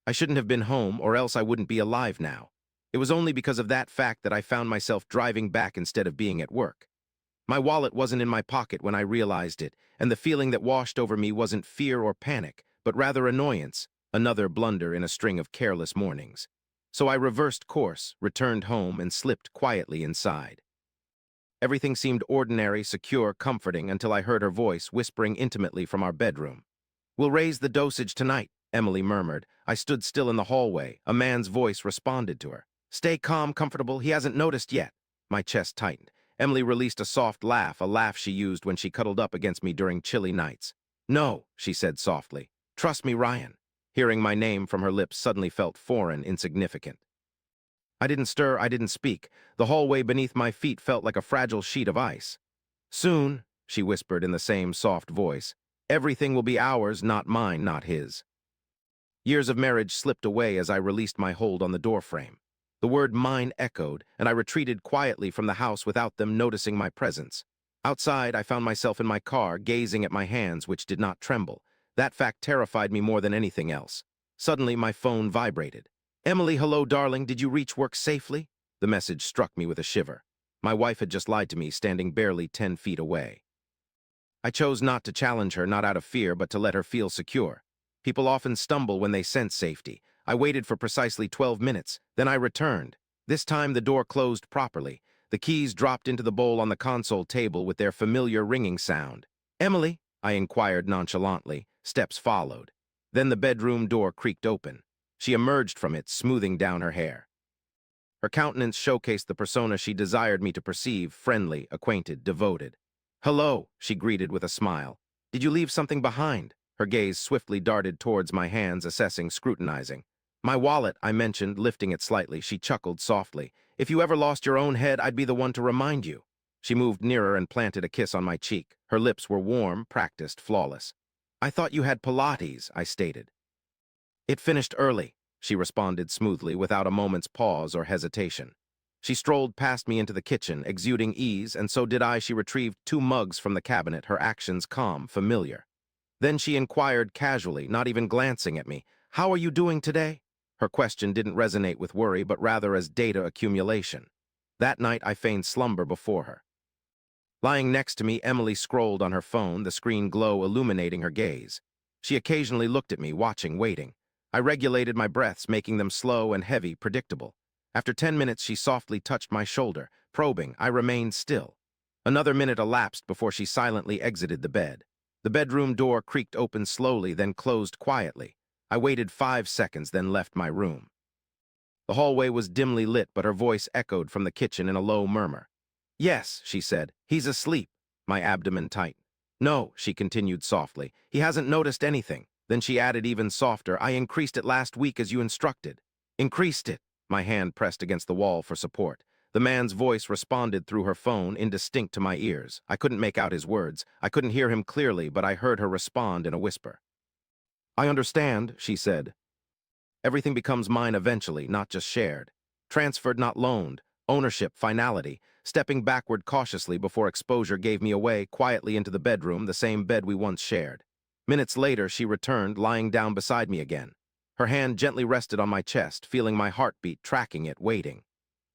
I shouldn't have been home, or else I wouldn't be alive now. It was only because of that fact that I found myself driving back instead of being at work. My wallet wasn't in my pocket when I realized it, and the feeling that washed over me wasn't fear or panic, but rather annoyance, another blunder in a string of careless mornings. So I reversed course, returned home, and slipped quietly inside. Everything seemed ordinary, secure, comforting until I heard her voice whispering intimately from our bedroom. "We'll raise the dosage tonight," Emily murmured. I stood still in the hallway. A man's voice responded to her. "Stay calm, comfortable. He hasn't noticed yet." My chest tightened. Emily released a soft laugh, a laugh she used when she cuddled up against me during chilly nights. "No," she said softly. "Trust me, Ryan." Hearing my name from her lips suddenly felt foreign, insignificant. I didn't stir, I didn't speak. The hallway beneath my feet felt like a fragile sheet of ice. "Soon," she whispered in the same soft voice, "everything will be ours, not mine, not his." Years of marriage slipped away as I released my hold on the doorframe. The word mine echoed, and I retreated quietly from the house without them noticing my presence. Outside, I found myself in my car, gazing at my hands, which did not tremble. That fact terrified me more than anything else. Suddenly, my phone vibrated. "Emily, hello, darling, did you reach work safely?" The message struck me with a shiver. My wife had just lied to me, standing barely 10 feet away. I chose not to challenge her, not out of fear, but to let her feel secure. People often stumble when they sense safety. I waited for precisely 12 minutes, then I returned. This time the door closed properly. The keys dropped into the bowl on the console table with their familiar ringing sound. "Emily?" I inquired nonchalantly. Steps followed. Then the bedroom door creaked open. She emerged from it, smoothing down her hair. Her countenance showcased the persona she desired me to perceive: friendly, acquainted, devoted. "Hello," she greeted with a smile. "Did you leave something behind?" Her gaze swiftly darted towards my hands, assessing, scrutinizing. "My wallet," I mentioned, lifting it slightly. She chuckled softly. "If you ever lost your own head, I'd be the one to remind you." She moved nearer and planted a kiss on my cheek. Her lips were warm, practiced, flawless. "I thought you had Pilates," I stated. "It finished early," she responded smoothly, without a moment's pause or hesitation. She strolled past me into the kitchen, exuding ease, and so did I. She retrieved 2 mugs from the cabinet, her actions calm, familiar. Then she inquired casually, not even glancing at me, "How are you doing today?" Her question didn't resonate with worry, but rather as data accumulation. That night, I feigned slumber before her. Lying next to me, Emily scrolled on her phone, the screen glow illuminating her gaze. She occasionally looked at me, watching, waiting. I regulated my breaths, making them slow and heavy, predictable. After 10 minutes, she softly touched my shoulder. Probing, I remained still. Another minute elapsed before she silently exited the bed. The bedroom door creaked open slowly, then closed quietly. I waited 5 seconds, then left my room. The hallway was dimly lit, but her voice echoed from the kitchen in a low murmur. "Yes," she said, "he's asleep." My abdomen tightened. "No," she continued softly, "he hasn't noticed anything." Then she added even softer, "I increased it last week as you instructed." "Increased it?" My hand pressed against the wall for support. The man's voice responded through her phone, indistinct to my ears. I couldn't make out his words. I couldn't hear him clearly, but I heard her respond in a whisper. "I understand," she said. "Everything becomes mine eventually, not just shared. Transferred, not loaned. Ownership, finality." Stepping backward cautiously before exposure gave me away, quietly into the bedroom, the same bed we once shared. Minutes later, she returned, lying down beside me again. Her hand gently rested on my chest, feeling my heartbeat, tracking it, waiting.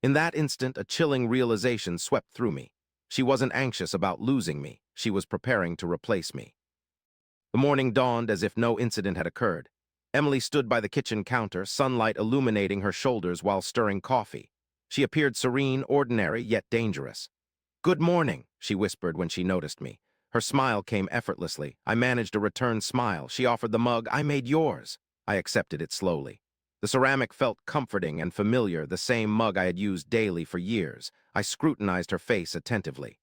In that instant, a chilling realization swept through me. She wasn't anxious about losing me. She was preparing to replace me. The morning dawned as if no incident had occurred. Emily stood by the kitchen counter, sunlight illuminating her shoulders while stirring coffee. She appeared serene, ordinary, yet dangerous. "Good morning," she whispered when she noticed me. Her smile came effortlessly. I managed a return smile. She offered the mug. "I made yours." I accepted it slowly. The ceramic felt comforting and familiar, the same mug I had used daily for years. I scrutinized her face attentively.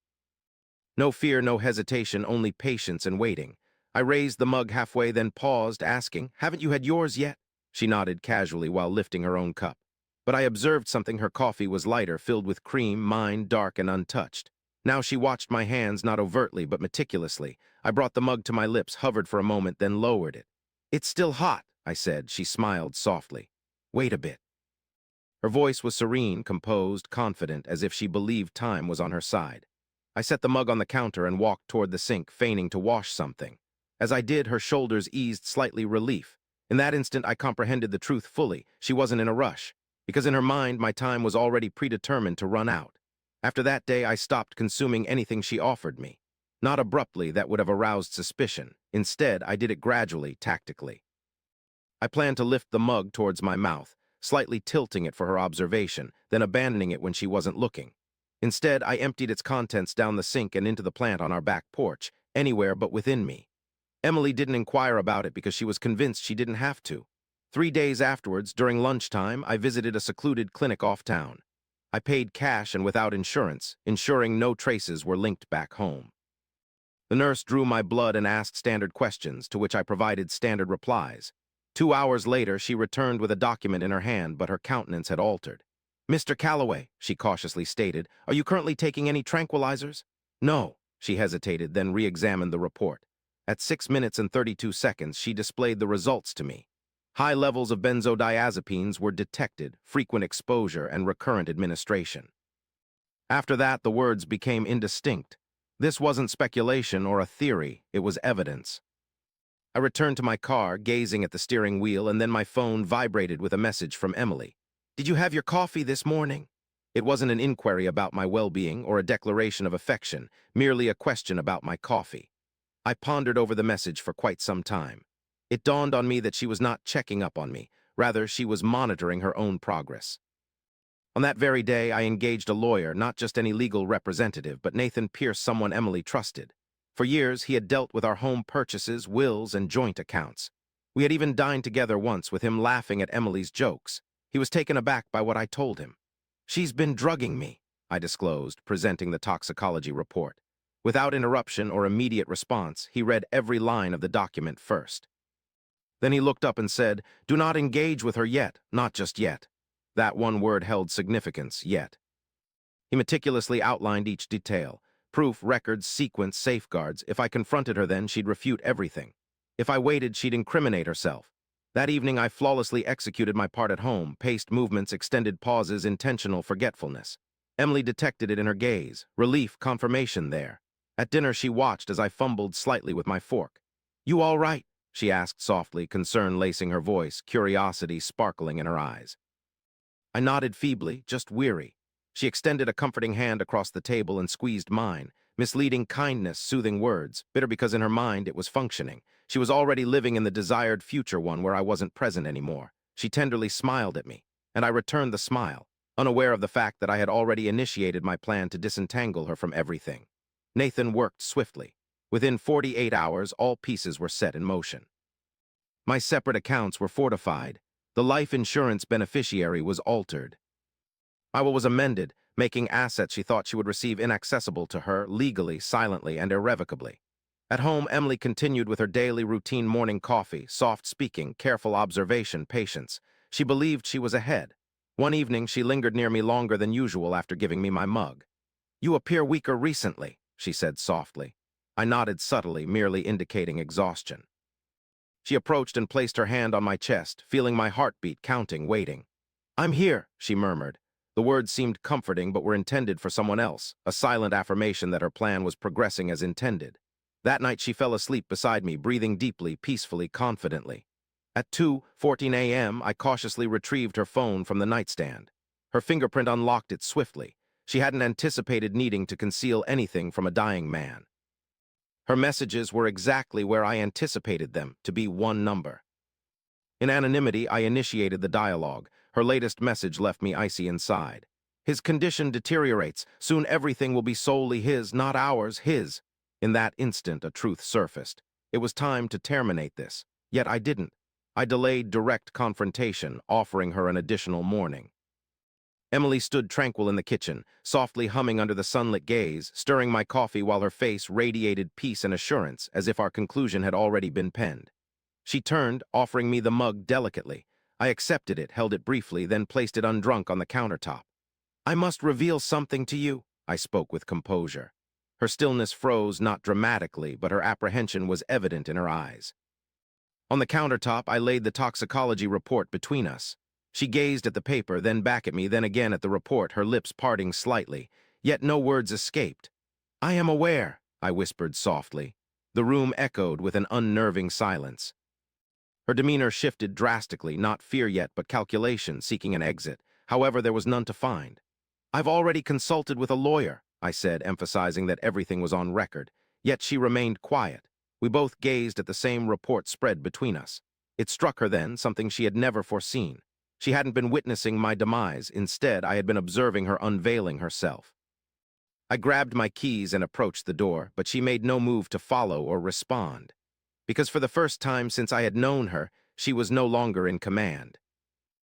No fear, no hesitation, only patience and waiting. I raised the mug halfway, then paused, asking, "Haven't you had yours yet?" She nodded casually while lifting her own cup. But I observed something. Her coffee was lighter, filled with cream, mine dark and untouched. Now she watched my hands, not overtly, but meticulously. I brought the mug to my lips, hovered for a moment, then lowered it. "It's still hot," I said. She smiled softly. "Wait a bit." Her voice was serene, composed, confident, as if she believed time was on her side. I set the mug on the counter and walked toward the sink, feigning to wash something. As I did, her shoulders eased slightly, relief. In that instant, I comprehended the truth fully. She wasn't in a rush, because in her mind, my time was already predetermined to run out. After that day, I stopped consuming anything she offered me. Not abruptly, that would have aroused suspicion. Instead, I did it gradually, tactically. I planned to lift the mug towards my mouth, slightly tilting it for her observation, then abandoning it when she wasn't looking. Instead, I emptied its contents down the sink and into the plant on our back porch, anywhere but within me. Emily didn't inquire about it because she was convinced she didn't have to. 3 days afterwards, during lunchtime, I visited a secluded clinic off-town. I paid cash and without insurance, ensuring no traces were linked back home. The nurse drew my blood and asked standard questions, to which I provided standard replies. 2 hours later, she returned with a document in her hand, but her countenance had altered. "Mr. Calloway," she cautiously stated, "are you currently taking any tranquilizers?" "No." She hesitated, then re-examined the report. At 6 minutes and 32 seconds, she displayed the results to me. High levels of benzodiazepines were detected, frequent exposure, and recurrent administration. After that, the words became indistinct. This wasn't speculation or a theory, it was evidence. I returned to my car, gazing at the steering wheel, and then my phone vibrated with a message from Emily. "Did you have your coffee this morning?" It wasn't an inquiry about my well-being or a declaration of affection, merely a question about my coffee. I pondered over the message for quite some time. It dawned on me that she was not checking up on me. Rather, she was monitoring her own progress. On that very day, I engaged a lawyer, not just any legal representative, but Nathan Pierce, someone Emily trusted. For years, he had dealt with our home purchases, wills, and joint accounts. We had even dined together once, with him laughing at Emily's jokes. He was taken aback by what I told him. "She's been drugging me," I disclosed, presenting the toxicology report. Without interruption or immediate response, he read every line of the document first. Then he looked up and said, "Do not engage with her yet, not just yet." That one word held significance, yet. He meticulously outlined each detail. Proof, records, sequence, safeguards. If I confronted her then, she'd refute everything. If I waited, she'd incriminate herself. That evening, I flawlessly executed my part at home, paced movements, extended pauses, intentional forgetfulness. Emily detected it in her gaze. Relief, confirmation there. At dinner, she watched as I fumbled slightly with my fork. "You all right?" she asked softly, concern lacing her voice, curiosity sparkling in her eyes. I nodded feebly, just weary. She extended a comforting hand across the table and squeezed mine, misleading kindness, soothing words, bitter because in her mind it was functioning. She was already living in the desired future one where I wasn't present anymore. She tenderly smiled at me, and I returned the smile, unaware of the fact that I had already initiated my plan to disentangle her from everything. Nathan worked swiftly. Within 48 hours, all pieces were set in motion. My separate accounts were fortified. The life insurance beneficiary was altered. My will was amended, making assets she thought she would receive inaccessible to her, legally, silently, and irrevocably. At home, Emily continued with her daily routine morning coffee, soft speaking, careful observation, patience. She believed she was ahead. One evening, she lingered near me longer than usual after giving me my mug. "You appear weaker recently," she said softly. I nodded subtly, merely indicating exhaustion. She approached and placed her hand on my chest, feeling my heartbeat, counting, waiting. "I'm here," she murmured. The words seemed comforting but were intended for someone else, a silent affirmation that her plan was progressing as intended. That night she fell asleep beside me, breathing deeply, peacefully, confidently. At 2:14 a.m., I cautiously retrieved her phone from the nightstand. Her fingerprint unlocked it swiftly. She hadn't anticipated needing to conceal anything from a dying man. Her messages were exactly where I anticipated them, to be one number. In anonymity, I initiated the dialogue. Her latest message left me icy inside. "His condition deteriorates. Soon everything will be solely his, not ours, his." In that instant, a truth surfaced. It was time to terminate this. Yet I didn't. I delayed direct confrontation, offering her an additional morning. Emily stood tranquil in the kitchen, softly humming under the sunlit gaze, stirring my coffee while her face radiated peace and assurance, as if our conclusion had already been penned. She turned, offering me the mug delicately. I accepted it, held it briefly, then placed it undrunk on the countertop. "I must reveal something to you," I spoke with composure. Her stillness froze, not dramatically, but her apprehension was evident in her eyes. On the countertop, I laid the toxicology report between us. She gazed at the paper, then back at me, then again at the report, her lips parting slightly. Yet no words escaped. "I am aware," I whispered softly. The room echoed with an unnerving silence. Her demeanor shifted drastically, not fear yet, but calculation, seeking an exit. However, there was none to find. "I've already consulted with a lawyer," I said, emphasizing that everything was on record. Yet she remained quiet. We both gazed at the same report spread between us. It struck her then, something she had never foreseen. She hadn't been witnessing my demise. Instead, I had been observing her unveiling herself. I grabbed my keys and approached the door, but she made no move to follow or respond. Because for the first time since I had known her, she was no longer in command.